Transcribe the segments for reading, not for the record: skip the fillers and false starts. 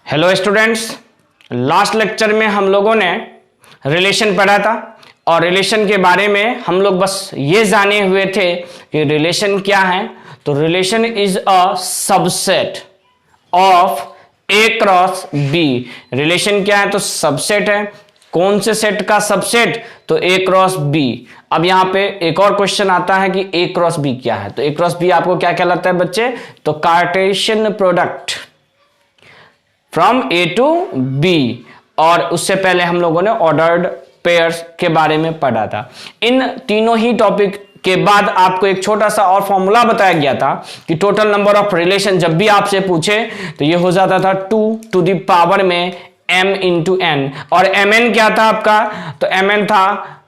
Hello students, last lecture में हम लोगों ने रिलेशन पढ़ा था और रिलेशन के बारे में हम लोग बस ये जाने हुए थे कि रिलेशन क्या है। तो relation is a subset of A cross B. Relation क्या है? तो सबसेट है। कौन से सेट का सबसेट? तो ए क्रॉस बी। अब यहां पे एक और क्वेश्चन आता है कि ए क्रॉस बी क्या है। तो ए क्रॉस बी आपको क्या कहलाता है बच्चे? तो Cartesian product from A to B. और उससे पहले हम लोगों ने ऑर्डर्ड पेयर्स के बारे में पढ़ा था। इन तीनों ही टॉपिक के बाद आपको एक छोटा सा और फॉर्मूला बताया गया था कि टोटल नंबर ऑफ रिलेशन जब भी आपसे पूछे तो ये हो जाता था 2 टू द पावर में m इंटू एन। और mn क्या था आपका? तो mn था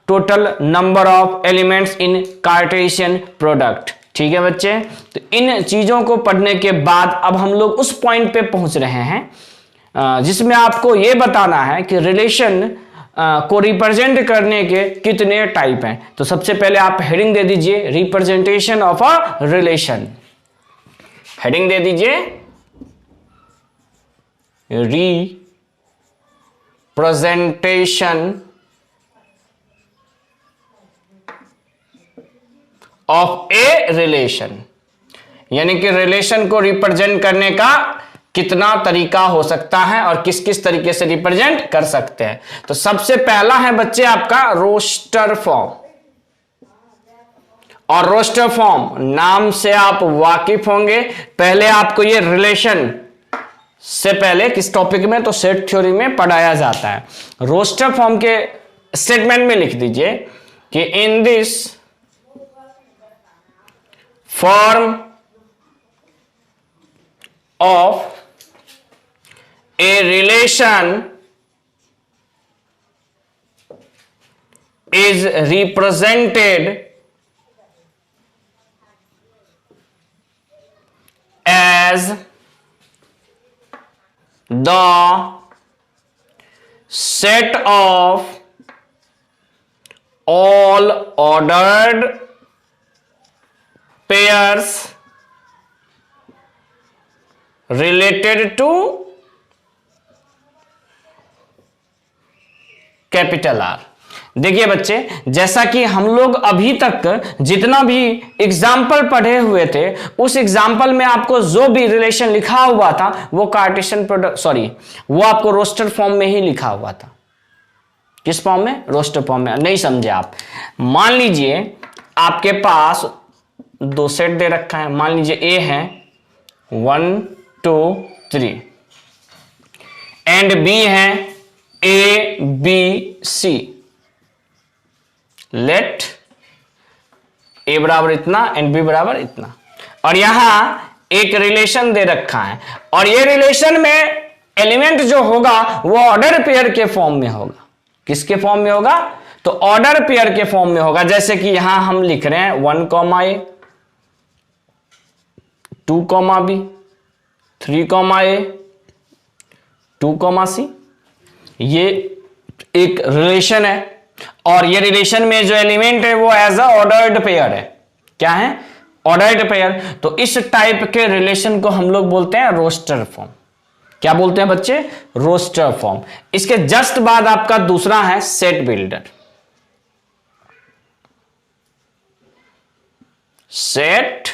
total number of elements in Cartesian product. ठीक है बच्चे, तो इन चीजों को पढ़ने के बाद अब हम लोग उस पॉइंट पे पहुंच रहे हैं जिसमें आपको यह बताना है कि रिलेशन को रिप्रेजेंट करने के कितने टाइप हैं। तो सबसे पहले आप हेडिंग दे दीजिए representation of a relation. Heading दे दीजिए रिप्रेजेंटेशन ऑफ ए रिलेशन, यानी कि रिलेशन को रिप्रेजेंट करने का कितना तरीका हो सकता है और किस किस तरीके से रिप्रेजेंट कर सकते हैं। तो सबसे पहला है बच्चे आपका रोस्टर फॉर्म। और रोस्टर फॉर्म नाम से आप वाकिफ होंगे। पहले आपको ये रिलेशन से पहले किस टॉपिक में? तो सेट थ्योरी में पढ़ाया जाता है। रोस्टर फॉर्म के स्टेटमेंट में लिख दीजिए कि इन this form of a relation is represented as the set of all ordered pairs related to capital R. देखिए बच्चे, जैसा कि हम लोग अभी तक जितना भी एग्जाम्पल पढ़े हुए थे उस एग्जाम्पल में आपको जो भी रिलेशन लिखा हुआ था वो कार्टेशियन प्रोडक्ट वो आपको रोस्टर फॉर्म में ही लिखा हुआ था। किस फॉर्म में? रोस्टर फॉर्म में। नहीं समझे आप? मान लीजिए आपके पास दो सेट दे रखा है। मान लीजिए ए है 1 2 3 एंड बी है ए बी सी। लेट ए बराबर इतना एंड बी बराबर इतना। और यहां एक रिलेशन दे रखा है और ये रिलेशन में एलिमेंट जो होगा वो ऑर्डर पेयर के फॉर्म में होगा। किसके फॉर्म में होगा? तो ऑर्डर पेयर के फॉर्म में होगा। जैसे कि यहां हम लिख रहे हैं 1 ए 2 बी 3 ए 2 सी। ये एक रिलेशन है और ये रिलेशन में जो एलिमेंट है वो एज अ ऑर्डर्ड पेयर है। क्या है? Ordered pair. तो इस टाइप के रिलेशन को हम लोग बोलते हैं रोस्टर फॉर्म। क्या बोलते हैं बच्चे? Roster form. इसके जस्ट बाद आपका दूसरा है set builder. Set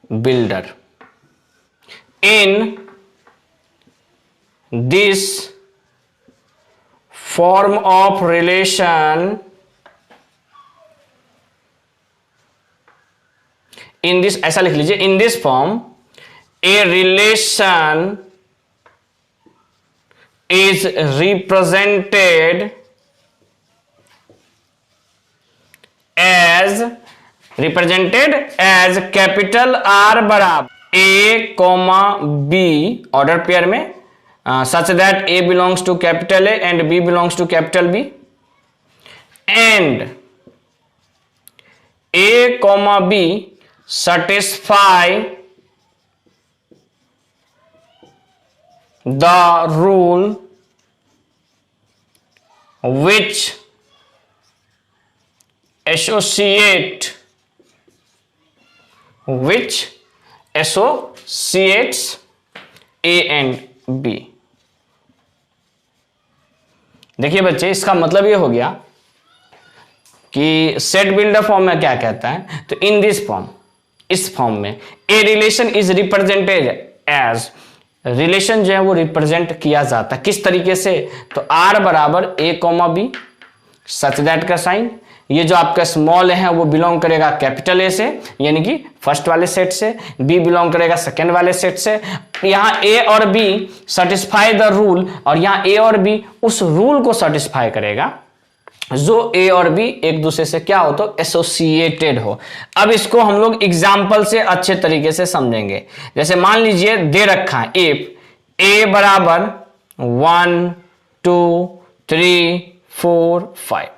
builder in this form of relation, in this, ऐसा लिख लीजिए, in this form a relation is represented as capital R बराबर A, B ऑर्डर पेयर में such that A belongs to capital A and B belongs to capital B and A, B satisfy the rule which associate which associates A and B. देखिए बच्चे, इसका मतलब ये हो गया कि सेट बिल्डर फॉर्म में क्या कहता है, तो इन दिस फॉर्म, इस फॉर्म में A relation is represented as, relation जो है वो रिप्रेजेंट किया जाता है किस तरीके से, तो आर बराबर A comma B such that का साइन, ये जो आपका स्मॉल है वो बिलोंग करेगा कैपिटल ए से यानी कि फर्स्ट वाले सेट से, बी बिलोंग करेगा सेकेंड वाले सेट से, यहाँ ए और बी सेटिस्फाई द रूल, और यहाँ ए और बी उस रूल को सेटिस्फाई करेगा जो ए और बी एक दूसरे से क्या हो, तो एसोसिएटेड हो। अब इसको हम लोग एग्जाम्पल से अच्छे तरीके से समझेंगे। जैसे मान लीजिए दे रखा है इफ ए बराबर 1 2 3 4 5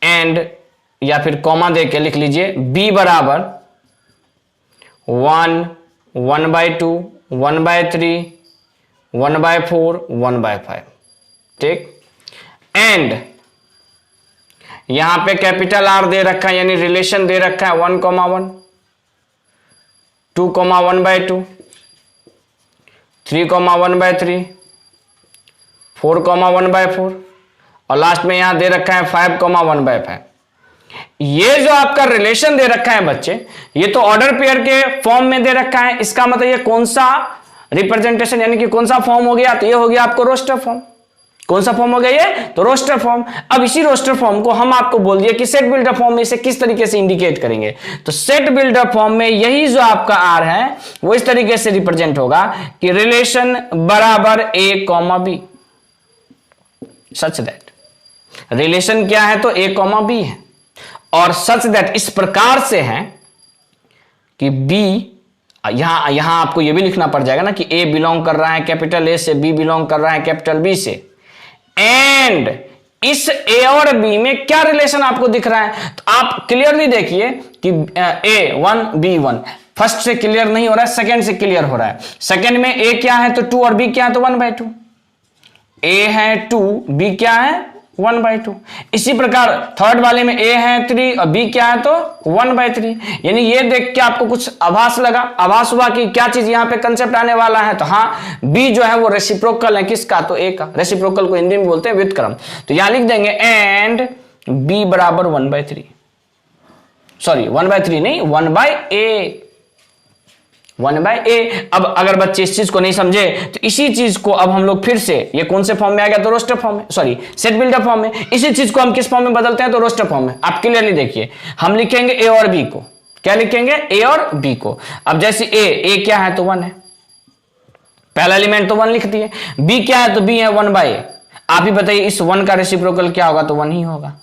एंड, या फिर कॉमा दे के लिख लीजिए बी बराबर 1 1/2 1/3 1/4 1/5, ठीक। एंड यहां पे कैपिटल आर दे रखा है यानी रिलेशन दे रखा है 1 1 2 1/2 3 1/3 4 1/4 और लास्ट में यहां दे रखा है 5 1/5। ये जो आपका रिलेशन दे रखा है बच्चे, ये तो ऑर्डर पेयर के फॉर्म में दे रखा है। इसका मतलब ये कौन सा रिप्रेजेंटेशन यानी कि कौन सा फॉर्म हो गया, तो ये हो गया आपको रोस्टर फॉर्म। कौन सा फॉर्म हो गया ये, तो रोस्टर फॉर्म। अब इसी रोस्टर फॉर्म को हम आपको बोल दिए कि सेट बिल्डर फॉर्म में इसे किस तरीके से इंडिकेट करेंगे, तो सेट बिल्डर फॉर्म में यही जो आपका आर है वो इस तरीके से रिप्रेजेंट होगा कि रिलेशन बराबर A comma B such that, relation क्या है, तो ए कॉमा बी है, और सच दैट इस प्रकार से है कि बी, यहां आपको यह भी लिखना पड़ जाएगा ना कि ए बिलोंग कर रहा है कैपिटल ए से, बी बिलोंग कर रहा है कैपिटल बी से, एंड इस ए और बी में क्या रिलेशन आपको दिख रहा है, तो आप क्लियरली देखिए कि ए 1 बी 1, फर्स्ट से क्लियर नहीं हो रहा है, सेकंड से क्लियर हो रहा है। सेकंड में ए क्या है, तो 2 और बी क्या है, तो 1/2, ए है 2 बी क्या है 1/2। इसी प्रकार थर्ड वाले में ए है 3 और बी क्या है, तो 1/3। यानी ये देख के आपको कुछ आभास लगा, आभास हुआ कि क्या चीज यहां पे कंसेप्ट आने वाला है, तो हाँ बी जो है वो रेसिप्रोकल है किसका, तो ए का। रेसिप्रोकल को हिंदी में बोलते हैं व्युत्क्रम। तो यहां लिख देंगे एंड बी बराबर 1/3, सॉरी 1/3 नहीं 1/a। अब अगर बच्चे इस चीज को नहीं समझे तो इसी चीज को अब हम लोग फिर से, ये कौन से फॉर्म में आ गया, तो रोस्टर फॉर्म में, सॉरी सेट बिल्डर फॉर्म में। इसी चीज को हम किस फॉर्म में बदलते हैं, तो रोस्टर फॉर्म में। आप क्लियरली देखिए, हम लिखेंगे ए और बी को, क्या लिखेंगे, ए और बी को। अब जैसे ए क्या है, तो 1 है, पहला एलिमेंट तो 1 लिख दिए। बी क्या है, तो बी है 1/a। आप ही बताइए इस 1 का रेसिप्रोकल क्या होगा, तो 1 ही होगा।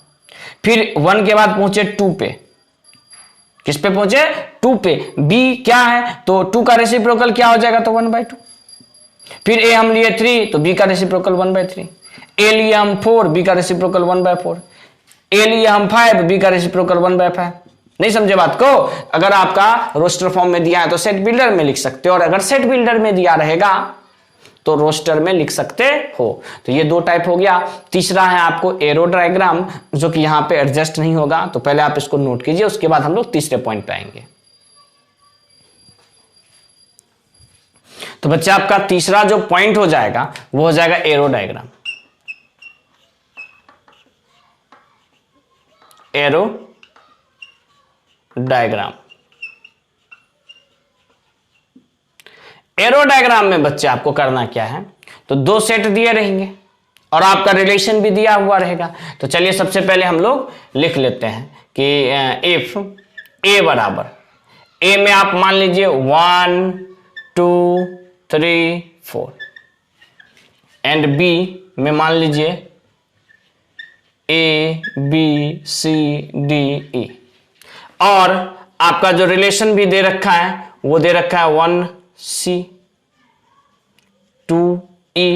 फिर 1 के बाद पहुंचे 2 पे, किस पे पहुंचे, 2 पे। बी क्या है, तो 2 का रेसिप्रोकल क्या हो जाएगा, तो 1/2। फिर ए हम लिए 3, तो बी का रेसिप्रोकल 1/3। ए लिए हम 4, बी का रेसिप्रोकल 1/4। ए लिए हम 5, बी का रेसिप्रोकल 1/5। नहीं समझे बात को? अगर आपका रोस्टर फॉर्म में दिया है तो सेट बिल्डर में लिख सकते हो, और अगर सेट बिल्डर में दिया रहेगा तो रोस्टर में लिख सकते हो। तो ये 2 टाइप हो गया। तीसरा है आपको एरो डायग्राम, जो कि यहां पे एडजस्ट नहीं होगा, तो पहले आप इसको नोट कीजिए, उसके बाद हम लोग तीसरे पॉइंट पे आएंगे। तो बच्चे आपका तीसरा जो पॉइंट हो जाएगा वो हो जाएगा arrow diagram. Arrow diagram, arrow diagram में बच्चे आपको करना क्या है, तो 2 सेट दिए रहेंगे और आपका रिलेशन भी दिया हुआ रहेगा। तो चलिए सबसे पहले हम लोग लिख लेते हैं कि इफ ए बराबर, ए में आप मान लीजिए 1 2 3 4 एंड बी में मान लीजिए ए बी सी डी ई, और आपका जो रिलेशन भी दे रखा है वो दे रखा है 1C 2E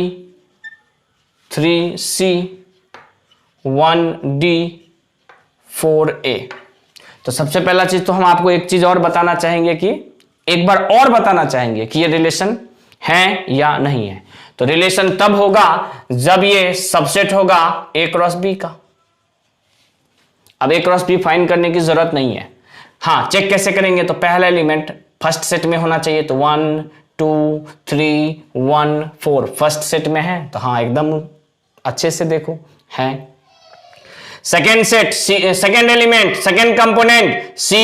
3C 1D 4A। तो सबसे पहला चीज तो हम आपको एक चीज और बताना चाहेंगे कि एक बार और बताना चाहेंगे कि ये रिलेशन है या नहीं है। तो रिलेशन तब होगा जब ये सबसेट होगा A क्रॉस B का। अब A क्रॉस B फाइंड करने की जरूरत नहीं है। हाँ, चेक कैसे करेंगे, तो पहला एलिमेंट फर्स्ट सेट में होना चाहिए, तो 1 2 3 1 4 फर्स्ट सेट में है, तो हाँ एकदम अच्छे से देखो है। Second set, second element, second component C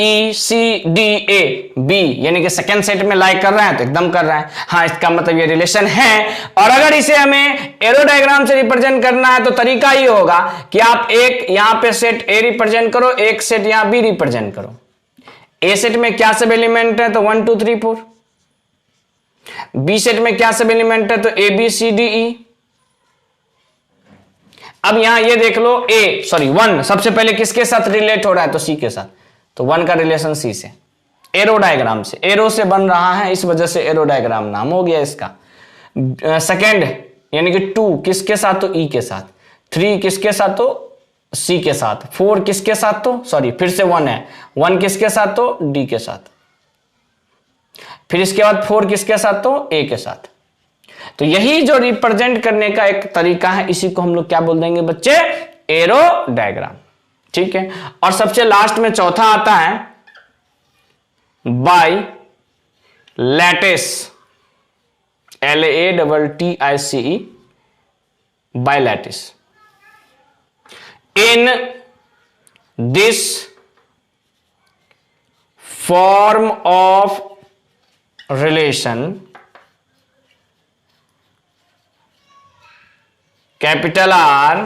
E C D A B, यानी कि सेकेंड सेट में लाइक कर रहा है तो एकदम कर रहा है। हाँ, इसका मतलब ये रिलेशन है। और अगर इसे हमें एरो डायग्राम से रिप्रेजेंट करना है तो तरीका ये होगा कि आप एक यहां पे सेट ए रिप्रेजेंट करो, एक सेट यहां बी रिप्रेजेंट करो। ए सेट में क्या सब एलिमेंट है तो 1 2 3 4। बी सेट में क्या सब एलिमेंट है तो ए बी सी डी ई। अब यहां ये देख लो वन सबसे पहले किसके साथ रिलेट हो रहा है तो सी के साथ, तो 1 का रिलेशन सी से, एरो डायग्राम से, एरो से बन रहा है इस वजह से एरो डायग्राम नाम हो गया इसका। सेकेंड यानी कि 2 किसके साथ तो ई के साथ, 3 किसके साथ तो सी के साथ, 4 किसके साथ तो फिर से 1 है, 1 किसके साथ तो डी के साथ, फिर इसके बाद 4 किसके साथ तो ए के साथ। तो यही जो रिप्रेजेंट करने का एक तरीका है, इसी को हम लोग क्या बोल देंगे बच्चे, एरो डायग्राम। ठीक है। और सबसे लास्ट में चौथा आता है by lattice, LATTICE, by lattice. In this form of relation capital R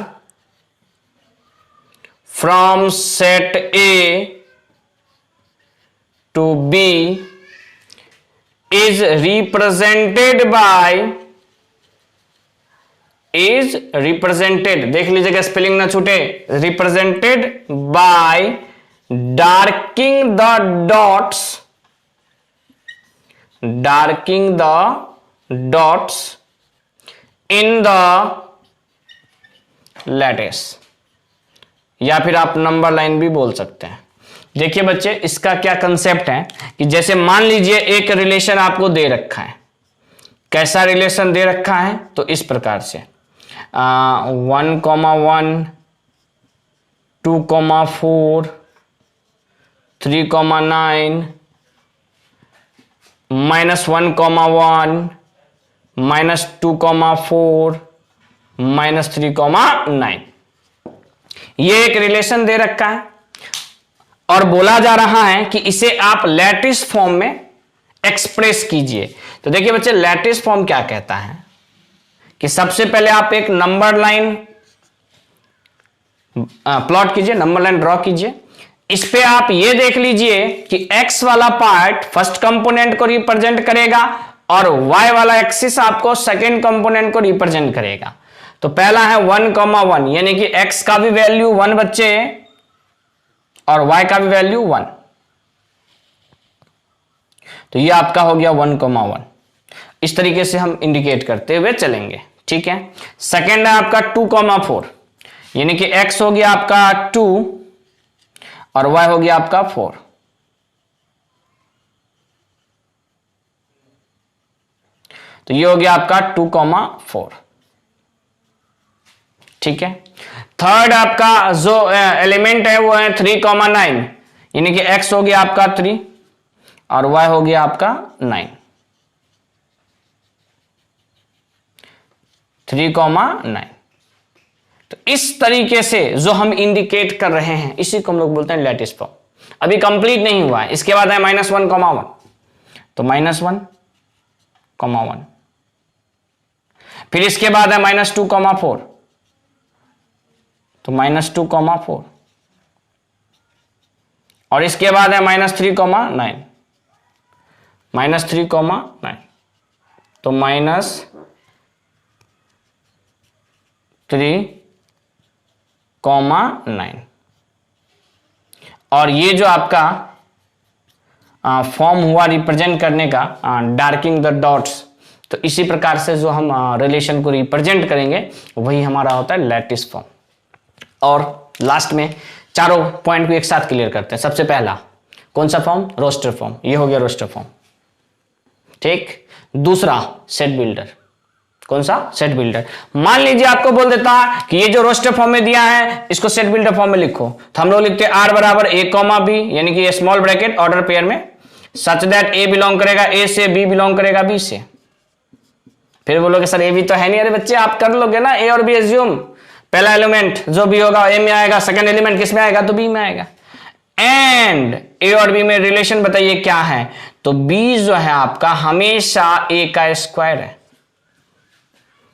from set A to B is represented देख लीजिएगा स्पेलिंग ना छूटे, represented by darkening the dots in the lattice, या फिर आप नंबर लाइन भी बोल सकते हैं। देखिए बच्चे, इसका क्या कंसेप्ट है कि जैसे मान लीजिए एक रिलेशन आपको दे रखा है। कैसा रिलेशन दे रखा है तो इस प्रकार से 1,1 2,4 3,9 -1,1 -2,4 -3,9, ये एक रिलेशन दे रखा है और बोला जा रहा है कि इसे आप लैटिस फॉर्म में एक्सप्रेस कीजिए। तो देखिए बच्चे, लैटिस फॉर्म क्या कहता है कि सबसे पहले आप एक नंबर लाइन प्लॉट कीजिए, नंबर लाइन ड्रॉ कीजिए। इस पे आप ये देख लीजिए कि x वाला पार्ट फर्स्ट कंपोनेंट को रिप्रेजेंट करेगा और y वाला एक्सिस आपको सेकेंड कंपोनेंट को रिप्रेजेंट करेगा। तो पहला है 1,1, यानी कि x का भी वैल्यू 1 बच्चे और y का भी वैल्यू 1, तो ये आपका हो गया 1,1। इस तरीके से हम इंडिकेट करते हुए चलेंगे। ठीक है। सेकेंड है आपका 2,4, यानी कि x हो गया आपका 2 और y हो गया आपका 4। तो ये हो गया आपका 2,4। ठीक है। थर्ड आपका जो एलिमेंट है वो है 3,9, यानी कि x हो गया आपका 3 और y हो गया आपका 9। 3,9। तो इस तरीके से जो हम इंडिकेट कर रहे हैं इसी को हम लोग बोलते हैं लैटिस फॉर्म। अभी कंप्लीट नहीं हुआ है। इसके बाद है -1,1, तो -1,1। फिर इसके बाद है -2,4, तो -2,4। और इसके बाद है -3,9, -3,9, तो -3,9। और ये जो आपका फॉर्म हुआ रिप्रेजेंट करने का, डार्किंग द डॉट्स, तो इसी प्रकार से जो हम रिलेशन को रिप्रेजेंट करेंगे वही हमारा होता है लैटिस फॉर्म। और लास्ट में चारों पॉइंट को एक साथ क्लियर करते हैं। सबसे पहला कौन सा फॉर्म, रोस्टर फॉर्म, ये हो गया रोस्टर फॉर्म। ठीक। दूसरा सेट बिल्डर, कौन सा, सेट बिल्डर। मान लीजिए आपको बोल देता कि ये जो रोस्टर फॉर्म में दिया है इसको सेट बिल्डर फॉर्म में लिखो, तो हम लोग लिखते हैं R बराबर A, B, यानी कि स्मॉल ब्रैकेट ऑर्डर पेयर में, सच दैट A बिलोंग करेगा A से, B बिलोंग करेगा B से। फिर बोलोगे सर ए भी तो है नहीं। अरे बच्चे आप कर लोगे ना, ए और बी एज्यूम, पहला एलिमेंट जो भी होगा ए में आएगा, सेकंड एलिमेंट किस में आएगा, तो बी में आएगा। एंड ए और बी में रिलेशन बताइए क्या है, तो बी जो है आपका हमेशा ए का स्क्वायर है।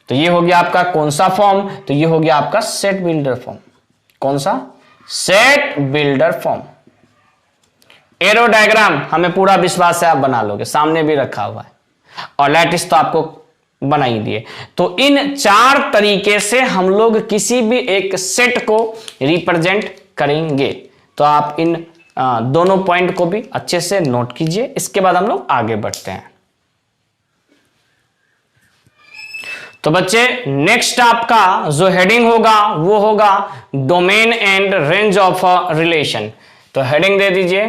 तो ये हो गया आपका कौन सा फॉर्म, तो ये हो गया आपका सेट बिल्डर फॉर्म। कौन सा, set builder form. Arrow diagram हमें पूरा विश्वास है आप बना लोगे, सामने भी रखा हुआ है, और लैटिस तो आपको बना ही दिए। तो इन 4 तरीके से हम लोग किसी भी एक सेट को रिप्रेजेंट करेंगे। तो आप इन दोनों पॉइंट को भी अच्छे से नोट कीजिए, इसके बाद हम लोग आगे बढ़ते हैं। तो बच्चे नेक्स्ट आपका जो हेडिंग होगा वो होगा domain and range of a relation. तो हेडिंग दे दीजिए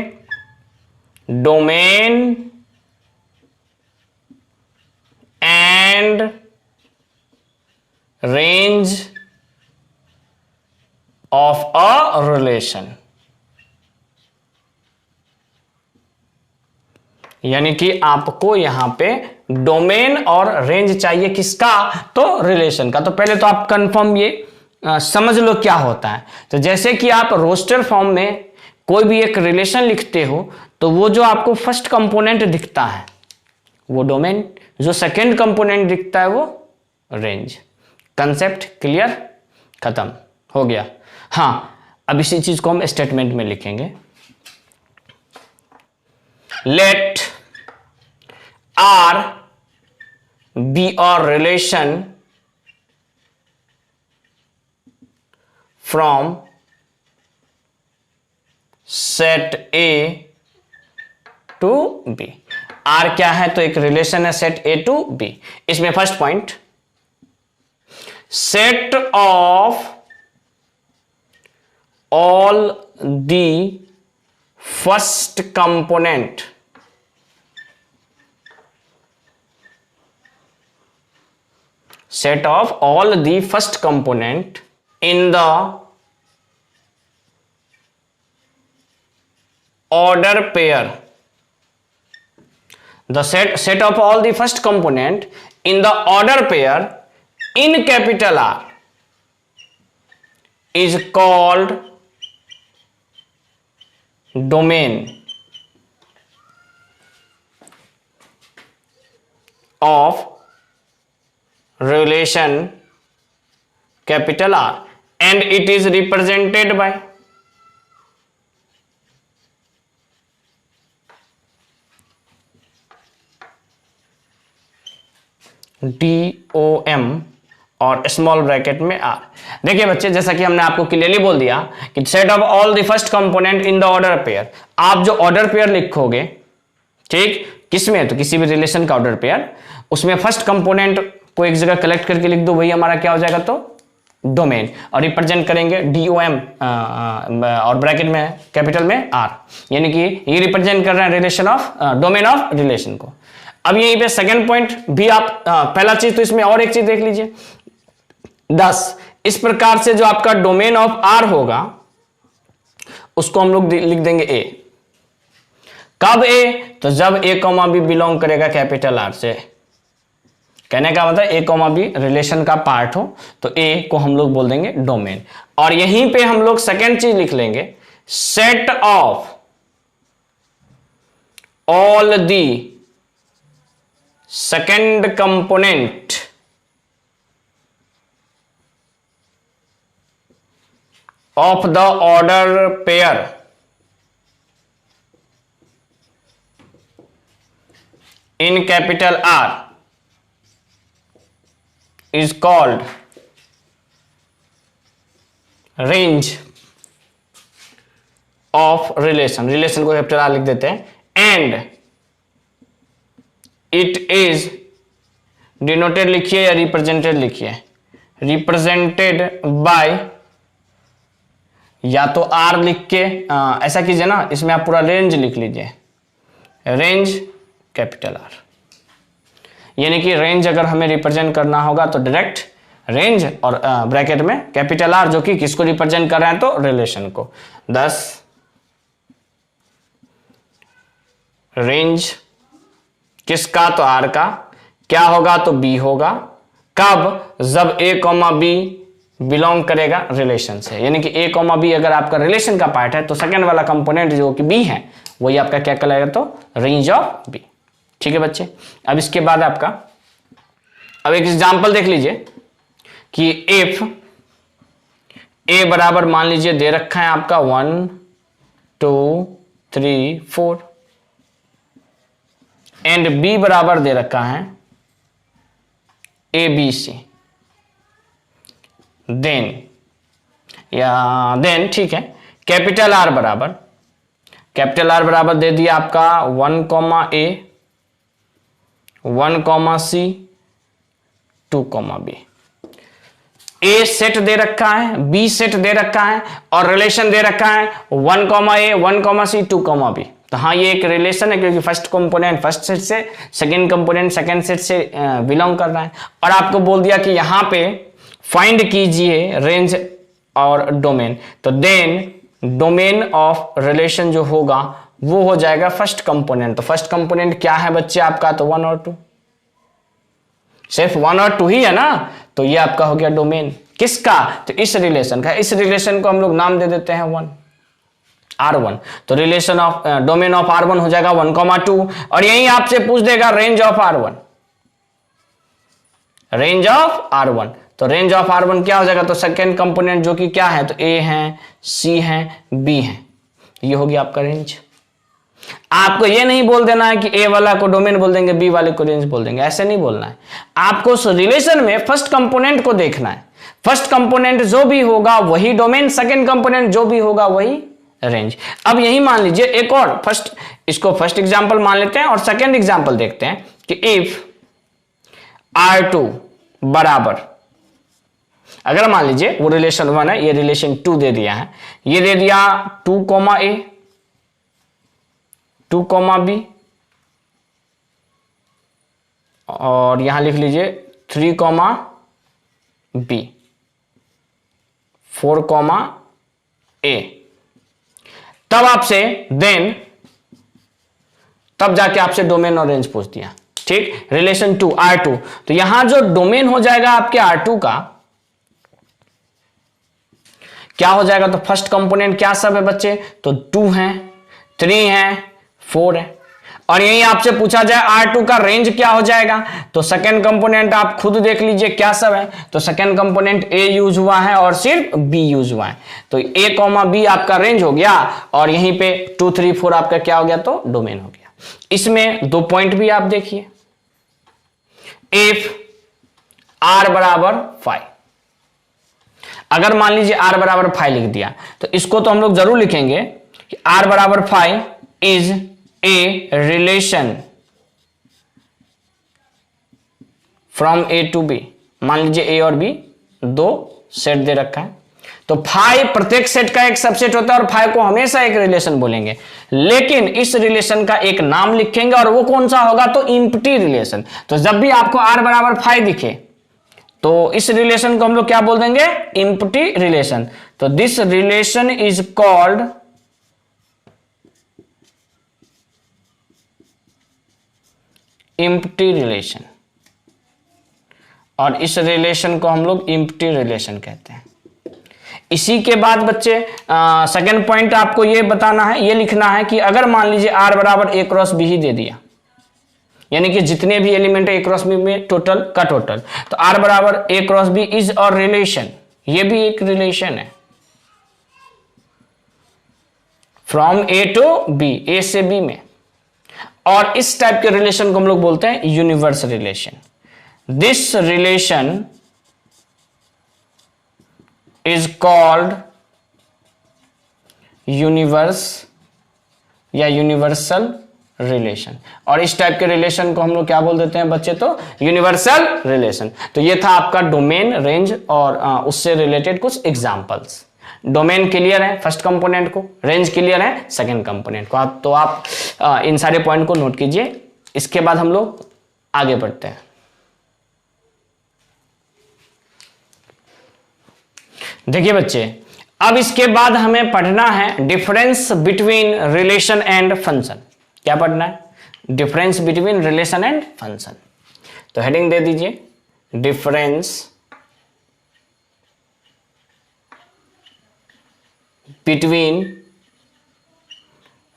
domain and range of a relation, यानी कि आपको यहां पे डोमेन और रेंज चाहिए किसका, तो रिलेशन का। तो पहले तो आप कंफर्म ये समझ लो क्या होता है। तो जैसे कि आप रोस्टर फॉर्म में कोई भी एक रिलेशन लिखते हो तो वो जो आपको फर्स्ट कंपोनेंट दिखता है वो डोमेन, जो सेकंड कंपोनेंट दिखता है वो रेंज। कंसेप्ट क्लियर, खत्म हो गया। हाँ, अब इसी चीज को हम स्टेटमेंट में लिखेंगे। Let R be a relation from set A to B। R क्या है, तो एक रिलेशन है सेट A to B। इसमें first point, set of all the first component set of all the first component in the order pair, the set of all the first component in the order pair in capital R is called domain of relation capital R and it is represented by DOM और small bracket में R। देखिए बच्चे, जैसा कि हमने आपको clearly बोल दिया कि set of all the first component in the order pair. आप जो ऑर्डर पेयर लिखोगे, ठीक, किसमें, तो किसी भी रिलेशन का ऑर्डर पेयर, उसमें फर्स्ट कंपोनेंट को एक जगह कलेक्ट करके लिख दो, वही हमारा क्या हो जाएगा, तो डोमेन, और रिप्रेजेंट करेंगे DOM और ब्रैकेट में कैपिटल में R, यानी कि ये रिप्रेजेंट कर रहे हैं relation of domain of relation को। अब यहीं पे सेकंड पॉइंट भी आप पहला चीज, तो इसमें और एक चीज देख लीजिए 10। इस प्रकार से जो आपका डोमेन ऑफ R होगा उसको हम लोग लिख देंगे A। कब A, तो जब A, B बिलोंग करेगा कैपिटल R से। कहने का मतलब A, B रिलेशन का पार्ट हो तो A को हम लोग बोल देंगे डोमेन। और यहीं पे हम लोग सेकेंड चीज लिख लेंगे, set of all the second component of the order pair in capital R is called range of relation। Relation को कैपिटल R लिख देते हैं। एंड इट इज डिनोटेड लिखिए या रिप्रेजेंटेड लिखिए, रिप्रेजेंटेड बाय, या तो R लिख के ऐसा कीजिए ना, इसमें आप पूरा रेंज लिख लीजिए, रेंज कैपिटल R। यानी कि रेंज अगर हमें रिप्रेजेंट करना होगा तो डायरेक्ट रेंज और ब्रैकेट में कैपिटल R, जो कि किसको रिप्रेजेंट कर रहे हैं, तो रिलेशन को। 10 रेंज किसका, तो R का, क्या होगा तो बी होगा। कब? जब ए कॉमा बी बिलोंग करेगा रिलेशन से, यानी कि ए कॉमा बी अगर आपका रिलेशन का पार्ट है तो सेकंड वाला कंपोनेंट जो कि बी है वही आपका क्या कहलाएगा तो रेंज ऑफ बी। ठीक है बच्चे। अब इसके बाद आपका अब एक एग्जांपल देख लीजिए कि इफ ए बराबर मान लीजिए दे रखा है आपका 1 2 3 4 एंड बी बराबर दे रखा है ए बी सी, देन ठीक है कैपिटल आर बराबर दे दिया आपका 1 कॉमा ए 1 कॉमा सी 2 कॉमा बी। ए सेट दे रखा है, बी सेट दे रखा है और रिलेशन दे रखा है 1 कॉमा ए 1 कॉमा सी 2 कॉमा बी। तो हाँ ये एक रिलेशन है क्योंकि फर्स्ट कंपोनेंट फर्स्ट सेट से, सेकंड कंपोनेंट सेकंड सेट से बिलोंग कर रहा है। और आपको बोल दिया कि यहां पे फाइंड कीजिए रेंज और डोमेन, तो देन डोमेन ऑफ रिलेशन जो होगा वो हो जाएगा फर्स्ट कंपोनेंट। तो फर्स्ट कंपोनेंट क्या है बच्चे आपका तो 1 और 2, सिर्फ 1 और 2 ही है ना, तो ये आपका हो गया डोमेन किसका तो इस रिलेशन का। इस रिलेशन को हम लोग नाम दे देते हैं 1 R1। तो relation of domain of R1 हो जाएगा 1 2 और यही आपसे पूछ देगा range of R1, range of R1। तो रेंज ऑफ R1 क्या हो जाएगा तो सेकेंड कंपोनेंट जो कि क्या है तो A है C है B है, ये हो गया आपका रेंज। आपको ये नहीं बोल देना है कि A वाला को डोमेन बोल देंगे B वाले को रेंज बोल देंगे, ऐसे नहीं बोलना है। आपको उस रिलेशन में फर्स्ट कंपोनेंट को देखना है, फर्स्ट कंपोनेंट जो भी होगा वही डोमेन, सेकेंड कंपोनेंट जो भी होगा वही रेंज। अब यही मान लीजिए एक और इसको फर्स्ट एग्जांपल मान लेते हैं और सेकेंड एग्जांपल देखते हैं कि इफ R2 बराबर, अगर मान लीजिए वो रिलेशन 1 है, ये रिलेशन 2 दे दिया है, ये दे दिया 2 कॉमा ए 2 कॉमा बी और यहां लिख लीजिए 3 कॉमा बी 4 कॉमा ए। तब आपसे तब जाके आपसे डोमेन और रेंज पूछ दिया। ठीक, रिलेशन 2 R2, तो यहां जो डोमेन हो जाएगा आपके R2 का क्या हो जाएगा तो फर्स्ट कंपोनेंट क्या सब है बच्चे तो 2 है 3 है 4 है और यही आपसे पूछा जाए R2 का रेंज क्या हो जाएगा तो सेकंड कंपोनेंट आप खुद देख लीजिए क्या सब है। तो सेकंड कंपोनेंट A यूज हुआ है और सिर्फ B यूज हुआ है, तो A कॉमा B आपका रेंज हो गया और यहीं पे 2 3 4 आपका क्या हो गया तो डोमेन हो गया। इसमें 2 पॉइंट भी आप देखिए, इफ R बराबर 5, अगर मान लीजिए R बराबर 5 लिख दिया तो इसको तो हम लोग जरूर लिखेंगे कि R बराबर 5 is a relation from A to B। मान लीजिए A और B 2 सेट दे रखा है, तो 5 प्रत्येक सेट का एक सबसेट होता है और 5 को हमेशा एक रिलेशन बोलेंगे, लेकिन इस रिलेशन का एक नाम लिखेंगे और वो कौन सा होगा तो इम्प्टी रिलेशन। तो जब भी आपको R बराबर 5 दिखे तो इस रिलेशन को हम लोग क्या बोल देंगे इम्प्टी रिलेशन। तो this relation is called empty relation और इस रिलेशन को हम लोग इम्प्टी रिलेशन कहते हैं। इसी के बाद बच्चे सेकंड पॉइंट आपको ये बताना है, ये लिखना है कि अगर मान लीजिए R बराबर A क्रॉस B ही दे दिया, यानी कि जितने भी एलिमेंट है A क्रॉस B में टोटल का टोटल, तो R बराबर A क्रॉस B इज और रिलेशन, ये भी एक रिलेशन है from A to B, A से B में। और इस टाइप के रिलेशन को हम लोग बोलते हैं universe relation. This relation is called universe या यूनिवर्सल रिलेशन। और इस टाइप के रिलेशन को हम लोग क्या बोल देते हैं बच्चे तो यूनिवर्सल रिलेशन। तो ये था आपका डोमेन, रेंज और उससे रिलेटेड कुछ एग्जांपल्स। डोमेन क्लियर है फर्स्ट कंपोनेंट को, रेंज क्लियर है सेकंड कंपोनेंट को। आप इन सारे पॉइंट को नोट कीजिए। इसके बाद हम लोग आगे बढ़ते हैं। देखिए बच्चे, अब इसके बाद हमें पढ़ना है difference between relation and function. क्या पढ़ना है? Difference between relation and function. तो हेडिंग दे दीजिए difference between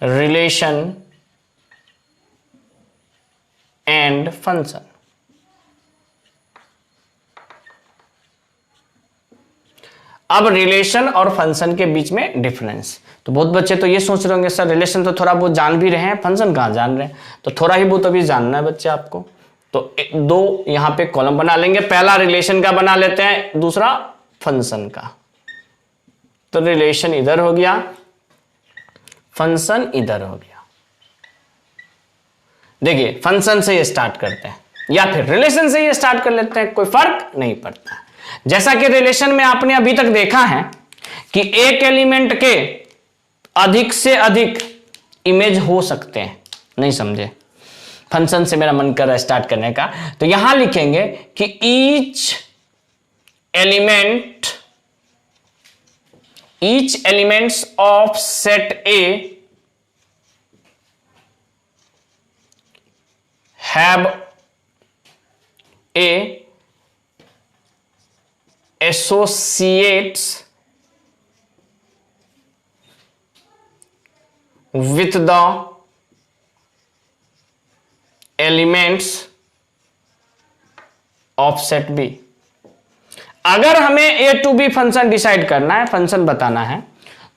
relation and function. अब रिलेशन और फंक्शन के बीच में डिफरेंस। तो बहुत बच्चे तो ये सोच रहे होंगे सर रिलेशन तो थोड़ा बहुत जान भी रहे हैं, फंक्शन कहाँ जान रहे हैं। तो थोड़ा ही बहुत अभी जानना है बच्चे आपको। तो दो यहां पे कॉलम बना लेंगे, पहला रिलेशन का बना लेते हैं, दूसरा फंक्शन का। तो रिलेशन इधर हो गया, फंक्शन इधर हो गया। देखिए फंक्शन से ये स्टार्ट करते हैं या फिर रिलेशन से ये स्टार्ट कर लेते हैं, कोई फर्क नहीं पड़ता। जैसा कि रिलेशन में आपने अभी तक देखा है कि एक एलिमेंट के अधिक से अधिक इमेज हो सकते हैं, नहीं समझे। फंक्शन से मेरा मन कर रहा है स्टार्ट करने का, तो यहां लिखेंगे कि each elements of set A have a associates with the elements of set B। अगर हमें ए टू बी फंक्शन डिसाइड करना है, फंक्शन बताना है,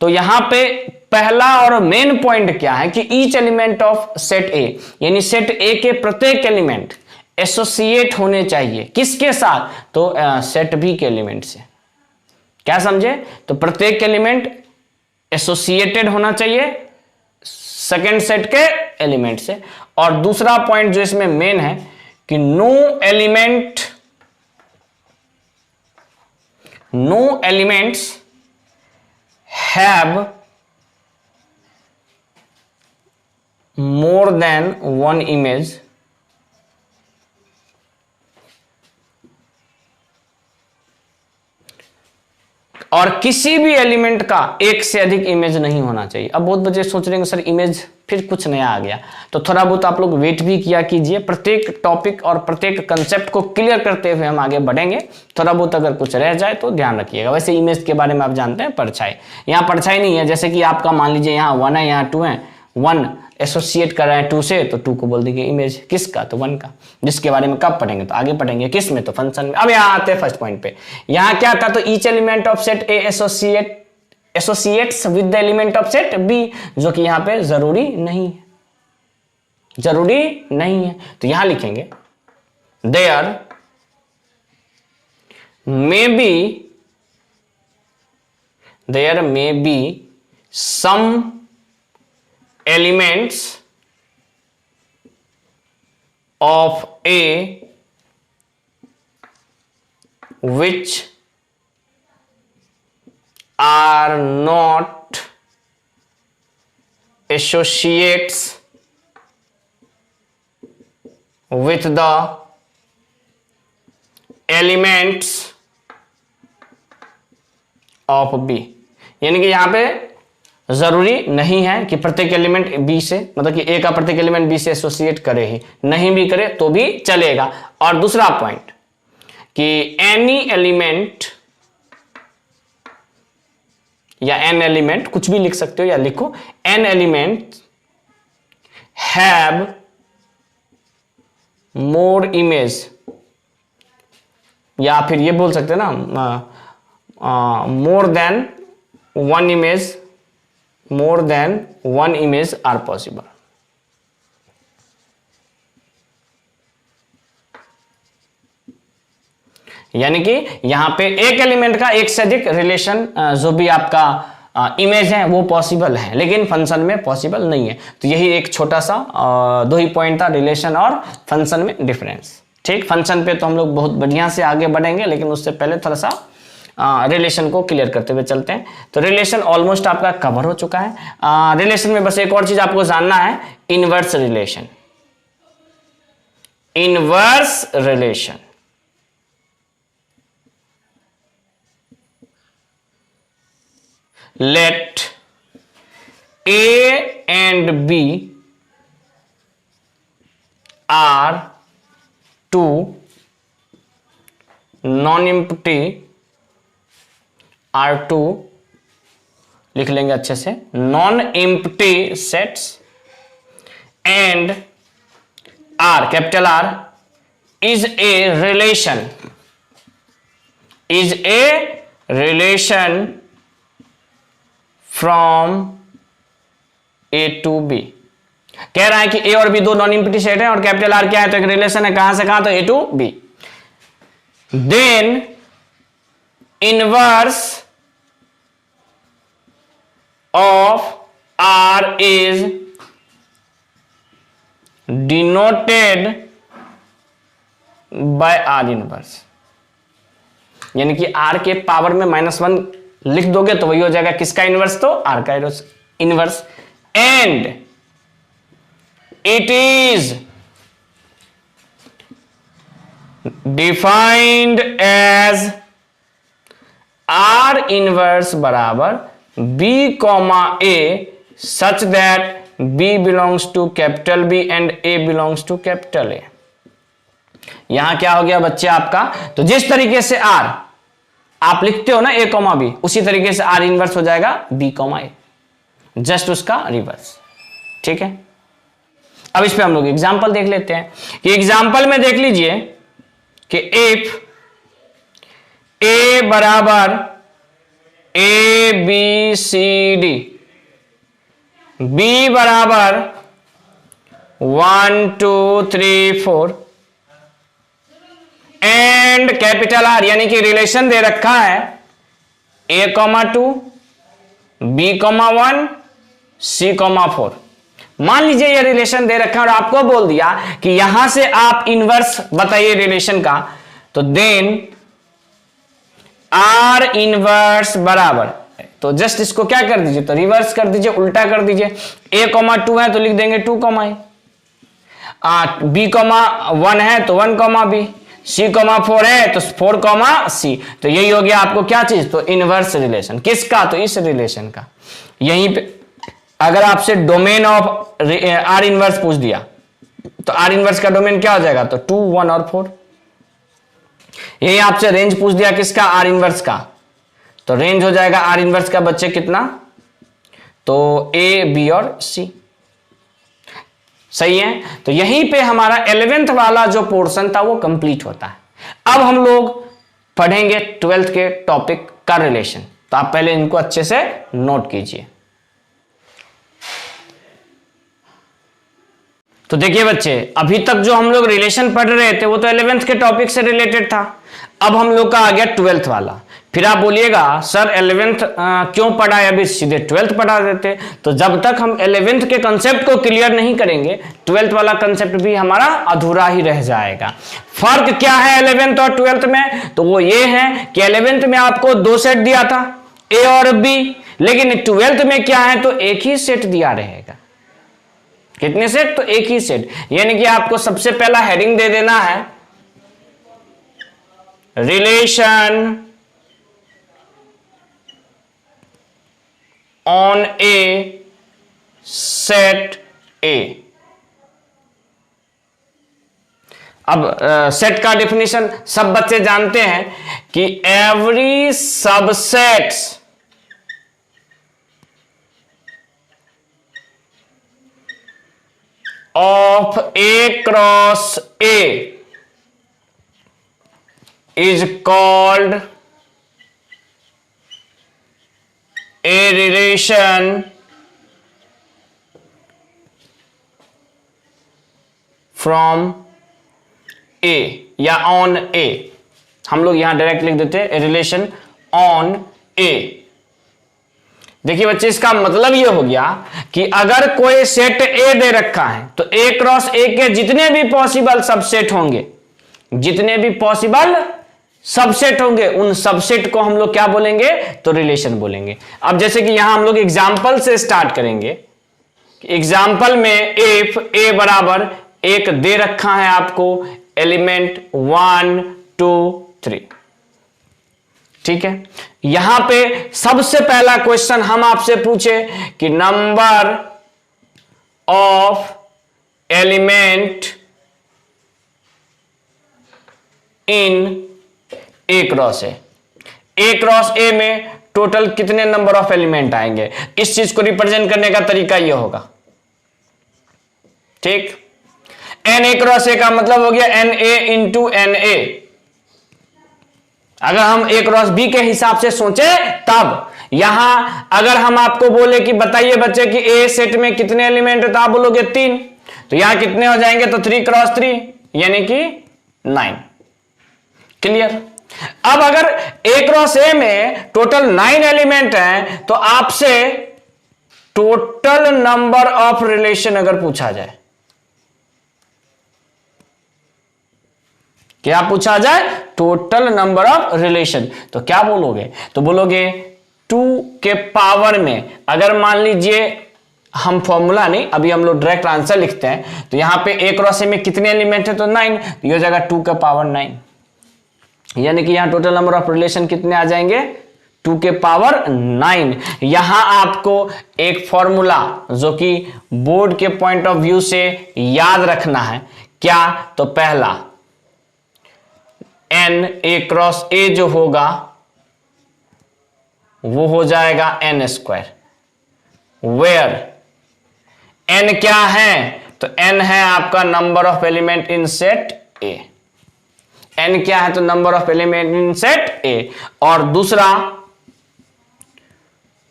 तो यहां पे पहला और मेन पॉइंट क्या है कि ईच एलिमेंट ऑफ सेट ए, यानी सेट ए के प्रत्येक एलिमेंट एसोसिएट होने चाहिए किसके साथ, तो सेट बी के एलिमेंट से। क्या समझे? तो प्रत्येक एलिमेंट एसोसिएटेड होना चाहिए सेकेंड सेट के एलिमेंट से। और दूसरा पॉइंट जो इसमें मेन है कि no elements have more than one image और किसी भी एलिमेंट का एक से अधिक इमेज नहीं होना चाहिए। अब बहुत बच्चे सोच रहे हैं सर इमेज फिर कुछ नया आ गया, तो थोड़ा बहुत आप लोग वेट भी किया कीजिए। प्रत्येक टॉपिक और प्रत्येक कंसेप्ट को क्लियर करते हुए हम आगे बढ़ेंगे। थोड़ा बहुत अगर कुछ रह जाए तो ध्यान रखिएगा। वैसे इमेज के बारे में आप जानते हैं परछाई, यहाँ परछाई नहीं है। जैसे कि आपका मान लीजिए यहाँ 1 है, यहाँ 2 है, 1 एसोसिएट कर रहे हैं 2 से, तो 2 को बोल देंगे इमेज किसका, तो 1 का। जिसके बारे में कब पढ़ेंगे, तो आगे पढ़ेंगे किस में, तो फंक्शन में। अब यहाँ आते हैं फर्स्ट पॉइंट पे। यहाँ क्या था, तो each element of set A associates with the element of set B, जो कि यहाँ पे जरूरी नहीं है, जरूरी नहीं है। तो यहां लिखेंगे there may be some elements of A which are not associates with the elements of B। यानी कि यहां पे जरूरी नहीं है कि प्रत्येक एलिमेंट बी से, मतलब कि ए का प्रत्येक एलिमेंट बी से एसोसिएट करे ही, नहीं भी करे तो भी चलेगा। और दूसरा पॉइंट कि एनी एलिमेंट या एन एलिमेंट, कुछ भी लिख सकते हो या लिखो, an element have more image, या फिर ये बोल सकते हैं ना more than one image are possible. यानी कि यहां पे एक एलिमेंट का एक से अधिक रिलेशन जो भी आपका इमेज है वो पॉसिबल है, लेकिन फंक्शन में पॉसिबल नहीं है। तो यही एक छोटा सा 2 ही पॉइंट था, रिलेशन और फंक्शन में डिफरेंस। ठीक, फंक्शन पे तो हम लोग बहुत बढ़िया से आगे बढ़ेंगे, लेकिन उससे पहले थोड़ा सा रिलेशन को क्लियर करते हुए चलते हैं। तो रिलेशन ऑलमोस्ट आपका कवर हो चुका है। रिलेशन में बस एक और चीज आपको जानना है, inverse relation. Inverse relation let A and B are two non empty are two, लिख लेंगे अच्छे से, non empty sets and R, capital R is a relation from A to B. कह रहा है कि ए और बी दो नॉन एम्प्टी सेट है और कैपिटल आर क्या है, तो एक रिलेशन है, कहां से कहां, तो A to B. Then inverse of R is denoted by R inverse, यानी कि आर के पावर में -1 लिख दोगे तो वही हो जाएगा किसका इनवर्स, तो आर का inverse. And it is defined as R inverse बराबर B comma A such that B belongs to capital B and A belongs to capital A. यहां क्या हो गया बच्चे आपका, तो जिस तरीके से आर आप लिखते हो ना ए कॉमा बी, उसी तरीके से आर इनवर्स हो जाएगा बी कॉमा ए, जस्ट उसका रिवर्स। ठीक है, अब इस पे हम लोग एग्जांपल देख लेते हैं कि एग्जांपल में देख लीजिए कि इफ ए बराबर A B C D, B बराबर 1 2 3 4 एंड कैपिटल आर, यानी कि रिलेशन दे रखा है a, 2 b, 1 c, 4। मान लीजिए ये रिलेशन दे रखा है और आपको बोल दिया कि यहां से आप इनवर्स बताइए रिलेशन का, तो देन आर इनवर्स बराबर, तो जस्ट इसको क्या कर दीजिए, तो रिवर्स कर दीजिए, उल्टा कर दीजिए। a, 2 है तो लिख देंगे 2, b, 1 है तो 1, b, c, 4 है तो 4, c। तो यही हो गया आपको क्या चीज, तो इनवर्स रिलेशन किसका, तो इस रिलेशन का। यहीं पे अगर आपसे डोमेन ऑफ आर इनवर्स पूछ दिया तो आर इनवर्स का डोमेन क्या हो जाएगा, तो 2, 1 और 4। यही आपसे रेंज पूछ दिया किसका, आर इनवर्स का, तो रेंज हो जाएगा आर इनवर्स का बच्चे कितना, तो ए, बी और सी। सही है, तो यहीं पे हमारा 11th वाला जो पोर्शन था वो कंप्लीट होता है। अब हम लोग पढ़ेंगे 12th के टॉपिक का रिलेशन, तो आप पहले इनको अच्छे से नोट कीजिए। तो देखिए बच्चे, अभी तक जो हम लोग रिलेशन पढ़ रहे थे वो तो 11th के टॉपिक से रिलेटेड था। अब हम लोग का आ गया 12th वाला। फिर आप बोलिएगा सर 11th क्यों पढ़ा है, अभी सीधे 12th पढ़ा देते। तो जब तक हम 11th के कंसेप्ट को क्लियर नहीं करेंगे 12th वाला कंसेप्ट भी हमारा अधूरा ही रह जाएगा। फर्क क्या है 11th और 12th में, तो वो ये है कि 11th में आपको 2 सेट दिया था ए और बी, लेकिन 12th में क्या है, तो एक ही सेट दिया रहेगा। कितने सेट, तो एक ही सेट। यानी कि आपको सबसे पहला हेडिंग दे देना है रिलेशन ऑन ए सेट ए। अब सेट का डेफिनेशन सब बच्चे जानते हैं कि every subsets of A cross A is called a relation from A या on A। हम लोग यहां डायरेक्ट लिख देते हैं रिलेशन ऑन A। देखिए बच्चे, इसका मतलब ये हो गया कि अगर कोई सेट ए दे रखा है तो ए क्रॉस ए के जितने भी पॉसिबल सबसेट होंगे, जितने भी पॉसिबल सबसेट होंगे, उन सबसेट को हम लोग क्या बोलेंगे, तो रिलेशन बोलेंगे। अब जैसे कि यहां हम लोग एग्जाम्पल से स्टार्ट करेंगे। एग्जाम्पल में इफ ए बराबर एक दे रखा है आपको एलिमेंट 1 2 3, ठीक है। यहां पे सबसे पहला क्वेश्चन हम आपसे पूछे कि number of element in A cross A. A cross ए में टोटल कितने नंबर ऑफ एलिमेंट आएंगे, इस चीज को रिप्रेजेंट करने का तरीका यह होगा। ठीक, एन ए क्रॉस ए का मतलब हो गया N A into N A. अगर हम ए क्रॉस बी के हिसाब से सोचे तब यहां अगर हम आपको बोले कि बताइए बच्चे कि ए सेट में कितने एलिमेंट है, तो आप बोलोगे 3, तो यहां कितने हो जाएंगे, तो 3 क्रॉस 3 यानी कि 9। क्लियर। अब अगर ए क्रॉस ए में टोटल 9 एलिमेंट हैं, तो आपसे टोटल नंबर ऑफ रिलेशन अगर पूछा जाए, क्या पूछा जाए, टोटल नंबर ऑफ रिलेशन, तो क्या बोलोगे, तो बोलोगे 2 के पावर में, अगर मान लीजिए हम फॉर्मूला नहीं, अभी हम लोग डायरेक्ट आंसर लिखते हैं, तो यहां पे ए क्रॉस ए में कितने एलिमेंट है, तो 9, तो ये हो जाएगा 2 के पावर 9, यानी कि यहां टोटल नंबर ऑफ रिलेशन कितने आ जाएंगे, 2 के पावर 9। यहां आपको एक फॉर्मूला जो कि बोर्ड के पॉइंट ऑफ व्यू से याद रखना है, क्या, तो पहला एन ए क्रॉस ए जो होगा वो हो जाएगा n स्क्वायर, वेयर n क्या है, तो n है आपका number of element in set A. n क्या है, तो number of element in set ए। और दूसरा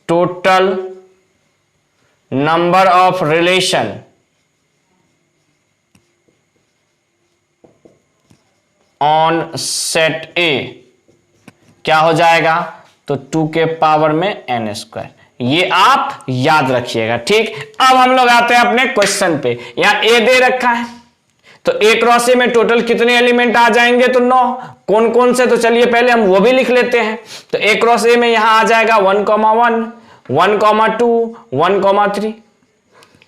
total number of relation on set ए क्या हो जाएगा, तो 2 के पावर में n स्क्वायर। ये आप याद रखिएगा। ठीक, अब हम लोग आते हैं अपने क्वेश्चन पे। यहां ए दे रखा है, तो ए क्रॉस ए में टोटल कितने एलिमेंट आ जाएंगे, तो 9। कौन कौन से, तो चलिए पहले हम वो भी लिख लेते हैं। तो ए क्रॉस ए में यहां आ जाएगा 1, 1, 2, 1, 3,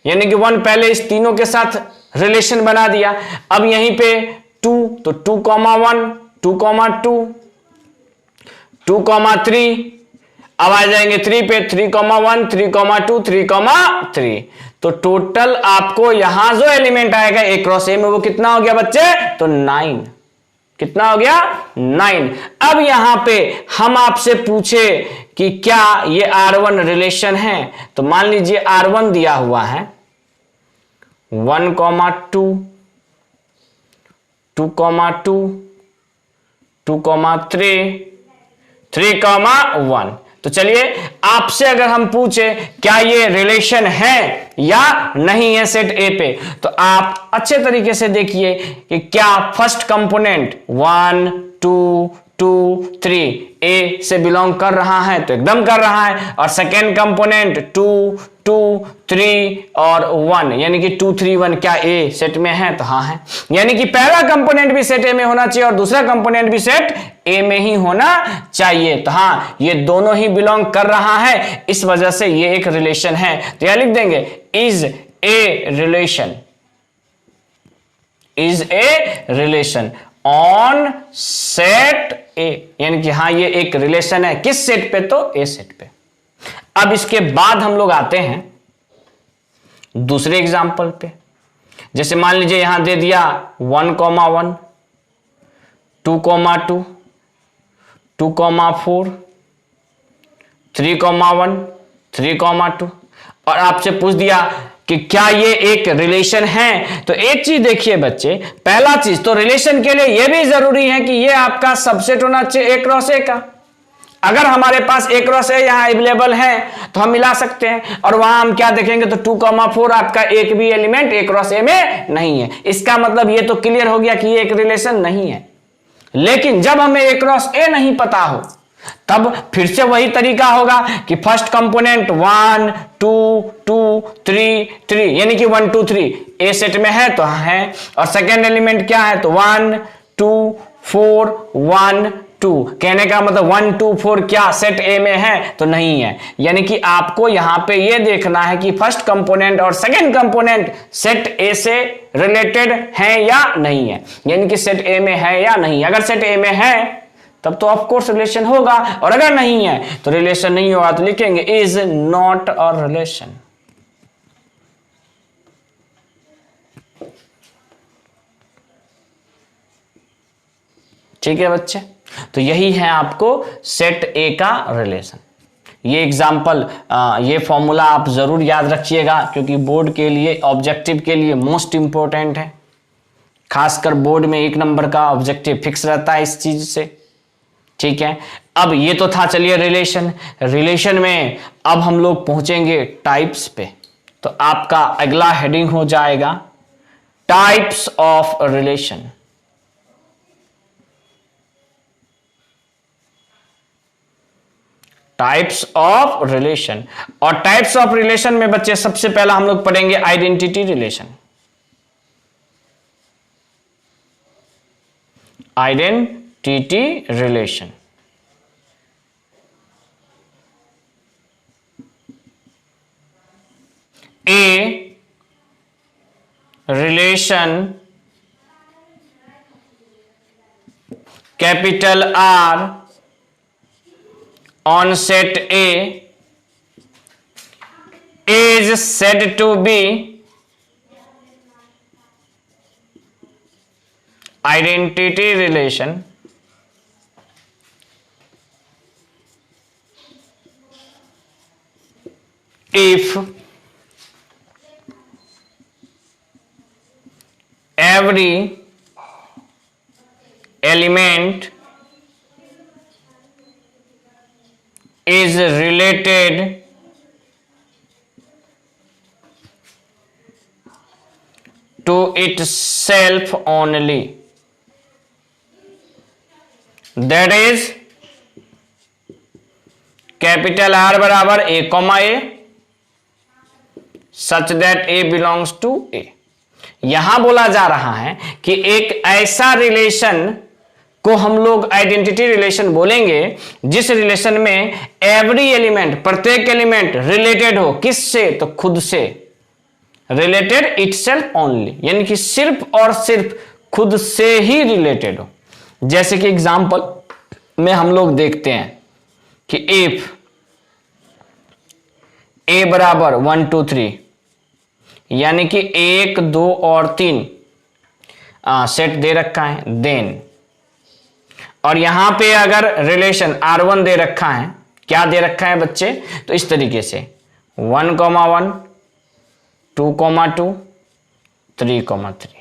यानी कि 1 पहले इस तीनों के साथ रिलेशन बना दिया। अब यहीं पे 2, तो 2, 1, 2, 2, 2, 3, अब आ जाएंगे 3 पे, 3, 1, 3, 2, 3, 3। तो टोटल आपको यहां जो एलिमेंट आएगा ए क्रॉस ए में वो कितना हो गया बच्चे, तो 9। कितना हो गया, 9। अब यहां पे हम आपसे पूछे कि क्या ये R1 रिलेशन है, तो मान लीजिए R1 दिया हुआ है 1, 2, 2, 2, 3, 3, 1। तो चलिए आपसे अगर हम पूछे क्या ये रिलेशन है या नहीं है सेट ए पे, तो आप अच्छे तरीके से देखिए कि क्या फर्स्ट कंपोनेंट 1, 2, 2, 3 ए से बिलोंग कर रहा है, तो एकदम कर रहा है। और सेकेंड कंपोनेंट 2, 2, 3 और 1 यानी कि 2, 3, 1 क्या ए सेट में है, तो हाँ है। यानी कि पहला कंपोनेंट भी सेट ए में होना चाहिए और दूसरा कंपोनेंट भी सेट ए में ही होना चाहिए। तो हाँ, ये दोनों ही बिलोंग कर रहा है, इस वजह से ये एक रिलेशन है। तो यह लिख देंगे is a relation, is a relation on set ए, यानी कि हाँ ये एक रिलेशन है किस सेट पे, तो ए सेट पे। अब इसके बाद हम लोग आते हैं दूसरे एग्जाम्पल पे। जैसे मान लीजिए यहां दे दिया 1, 1, 2, 2, 2, 4, 3, 1, 3, 2 और आपसे पूछ दिया कि क्या ये एक रिलेशन है। तो एक चीज देखिए बच्चे, पहला चीज तो रिलेशन के लिए यह भी जरूरी है कि ये आपका सबसेट होना चाहिए ए क्रॉस ए का। अगर हमारे पास ए क्रॉस ए यहां अवेलेबल है तो हम मिला सकते हैं, और वहां हम क्या देखेंगे तो 2, 4 आपका एक भी एलिमेंट ए क्रॉस ए में नहीं है। इसका मतलब ये तो क्लियर हो गया कि ये एक रिलेशन नहीं है। लेकिन जब हमें ए क्रॉस ए नहीं पता हो तब फिर से वही तरीका होगा कि फर्स्ट कंपोनेंट 1, 2, 2, 3, 3 यानी कि 1, 2, 3 ए सेट में है तो है, और सेकेंड एलिमेंट क्या है तो 1, 2, 4, 1, 2। कहने का मतलब 1, 2, 4 क्या सेट ए में है तो नहीं है। यानी कि आपको यहां पे ये देखना है कि फर्स्ट कंपोनेंट और सेकेंड कंपोनेंट सेट ए से रिलेटेड है या नहीं है, यानी कि सेट ए में है या नहीं। अगर सेट ए में है तब तो ऑफ कोर्स रिलेशन होगा, और अगर नहीं है तो रिलेशन नहीं होगा, तो लिखेंगे इज नॉट अ रिलेशन। ठीक है बच्चे, तो यही है आपको सेट ए का रिलेशन। ये एग्जाम्पल, ये फॉर्मूला आप जरूर याद रखिएगा, क्योंकि बोर्ड के लिए, ऑब्जेक्टिव के लिए मोस्ट इंपॉर्टेंट है। खासकर बोर्ड में 1 नंबर का ऑब्जेक्टिव फिक्स रहता है इस चीज से। ठीक है, अब ये तो था चलिए रिलेशन। रिलेशन में अब हम लोग पहुंचेंगे टाइप्स पे। तो आपका अगला हेडिंग हो जाएगा types of relation. Types of relation, और टाइप्स ऑफ रिलेशन में बच्चे सबसे पहला हम लोग पढ़ेंगे identity relation. Identity relation, a relation capital R on set A is said to be identity relation if every element is related to itself only, that is capital R बराबर A comma A such that A belongs to A. यहां बोला जा रहा है कि एक ऐसा relation को हम लोग आइडेंटिटी रिलेशन बोलेंगे जिस रिलेशन में एवरी एलिमेंट, प्रत्येक एलिमेंट रिलेटेड हो, किससे, तो खुद से, रिलेटेड इटसेल्फ ओनली, यानी कि सिर्फ और सिर्फ खुद से ही रिलेटेड हो। जैसे कि एग्जांपल में हम लोग देखते हैं कि इफ ए बराबर 1 2 3, यानी कि 1 2 और 3 सेट दे रखा है, देन, और यहां पे अगर रिलेशन R1 दे रखा है, क्या दे रखा है बच्चे, तो इस तरीके से 1 1 2 2 3 3,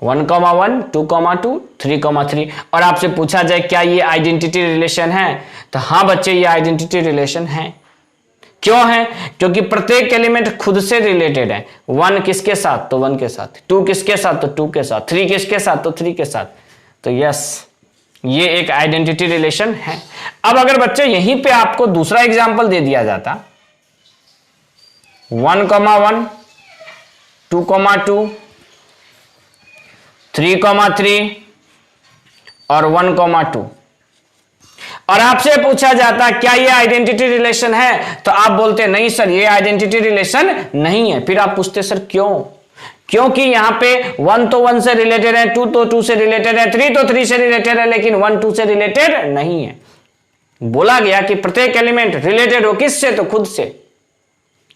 1 1 2 2 3 3, और आपसे पूछा जाए क्या ये आइडेंटिटी रिलेशन है, तो हां बच्चे ये आइडेंटिटी रिलेशन है। क्यों है, क्योंकि प्रत्येक एलिमेंट खुद से रिलेटेड है। 1 किसके साथ, तो 1 के साथ, 2 किसके साथ, तो 2 के साथ, 3 किसके साथ, तो 3 के साथ। तो यस, ये एक आइडेंटिटी रिलेशन है। अब अगर बच्चे यहीं पे आपको दूसरा एग्जांपल दे दिया जाता, 1 1 2 2 3 3 और 1 2, और आपसे पूछा जाता क्या ये आइडेंटिटी रिलेशन है, तो आप बोलते नहीं सर ये आइडेंटिटी रिलेशन नहीं है। फिर आप पूछते सर क्यों, क्योंकि यहां पे 1 तो 1 से रिलेटेड है, 2 तो 2 से रिलेटेड है, 3 तो 3 से रिलेटेड है, लेकिन 1 2 से रिलेटेड नहीं है। बोला गया कि प्रत्येक एलिमेंट रिलेटेड हो किससे, तो खुद से।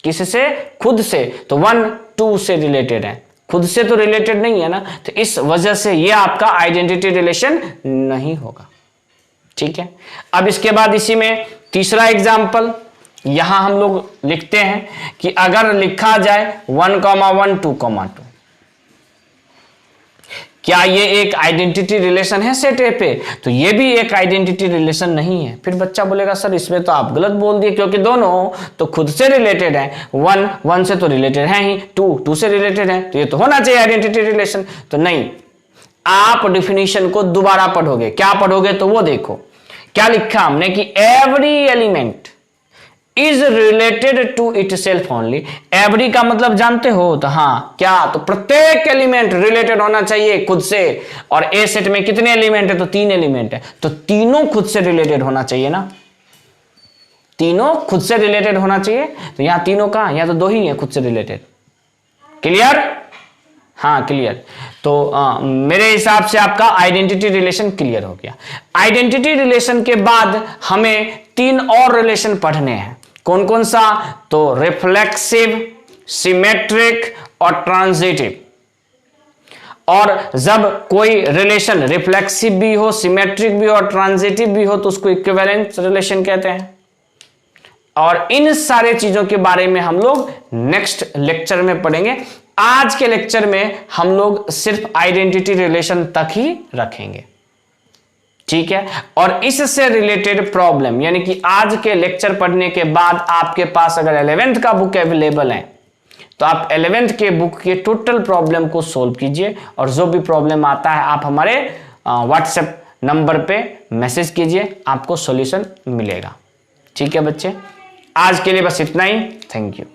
किससे, खुद से, तो 1 2 से रिलेटेड है, खुद से तो रिलेटेड नहीं है ना, तो इस वजह से ये आपका आइडेंटिटी रिलेशन नहीं होगा। ठीक है, अब इसके बाद इसी में तीसरा एग्जाम्पल यहां हम लोग लिखते हैं कि अगर लिखा जाए 1 1 2 2, क्या ये एक आइडेंटिटी रिलेशन है सेट ए पे, तो ये भी एक आइडेंटिटी रिलेशन नहीं है। फिर बच्चा बोलेगा सर इसमें तो आप गलत बोल दिए, क्योंकि दोनों तो खुद से रिलेटेड है, 1 1 से तो रिलेटेड है ही, 2 2 से रिलेटेड है, तो ये तो होना चाहिए आइडेंटिटी रिलेशन। तो नहीं, आप डिफिनीशन को दोबारा पढ़ोगे। क्या पढ़ोगे, तो वो देखो क्या लिखा हमने कि every element is related to itself only. Every का मतलब जानते हो, तो हाँ क्या, तो प्रत्येक एलिमेंट रिलेटेड होना चाहिए खुद से। और ए सेट में कितने एलिमेंट है, तो 3 एलिमेंट है, तो तीनों खुद से रिलेटेड होना चाहिए ना, तीनों खुद से रिलेटेड होना चाहिए। तो यहां तीनों का, यहां तो 2 ही है खुद से रिलेटेड। क्लियर, हाँ क्लियर। तो मेरे हिसाब से आपका आइडेंटिटी रिलेशन क्लियर हो गया। आइडेंटिटी रिलेशन के बाद हमें 3 और रिलेशन पढ़ने हैं। कौन कौन सा, तो रिफ्लेक्सिव, सिमेट्रिक और ट्रांजिटिव। और जब कोई रिलेशन रिफ्लेक्सिव भी हो, सिमेट्रिक भी हो और ट्रांजिटिव भी हो तो उसको इक्विवेलेंट रिलेशन कहते हैं। और इन सारे चीजों के बारे में हम लोग नेक्स्ट लेक्चर में पढ़ेंगे। आज के लेक्चर में हम लोग सिर्फ आइडेंटिटी रिलेशन तक ही रखेंगे, ठीक है। और इससे रिलेटेड प्रॉब्लम, यानी कि आज के लेक्चर पढ़ने के बाद आपके पास अगर 11th का बुक अवेलेबल है तो आप 11th के बुक के टोटल प्रॉब्लम को सोल्व कीजिए, और जो भी प्रॉब्लम आता है आप हमारे व्हाट्सएप नंबर पे मैसेज कीजिए, आपको सॉल्यूशन मिलेगा, ठीक है बच्चे। आज के लिए बस इतना ही। Thank you.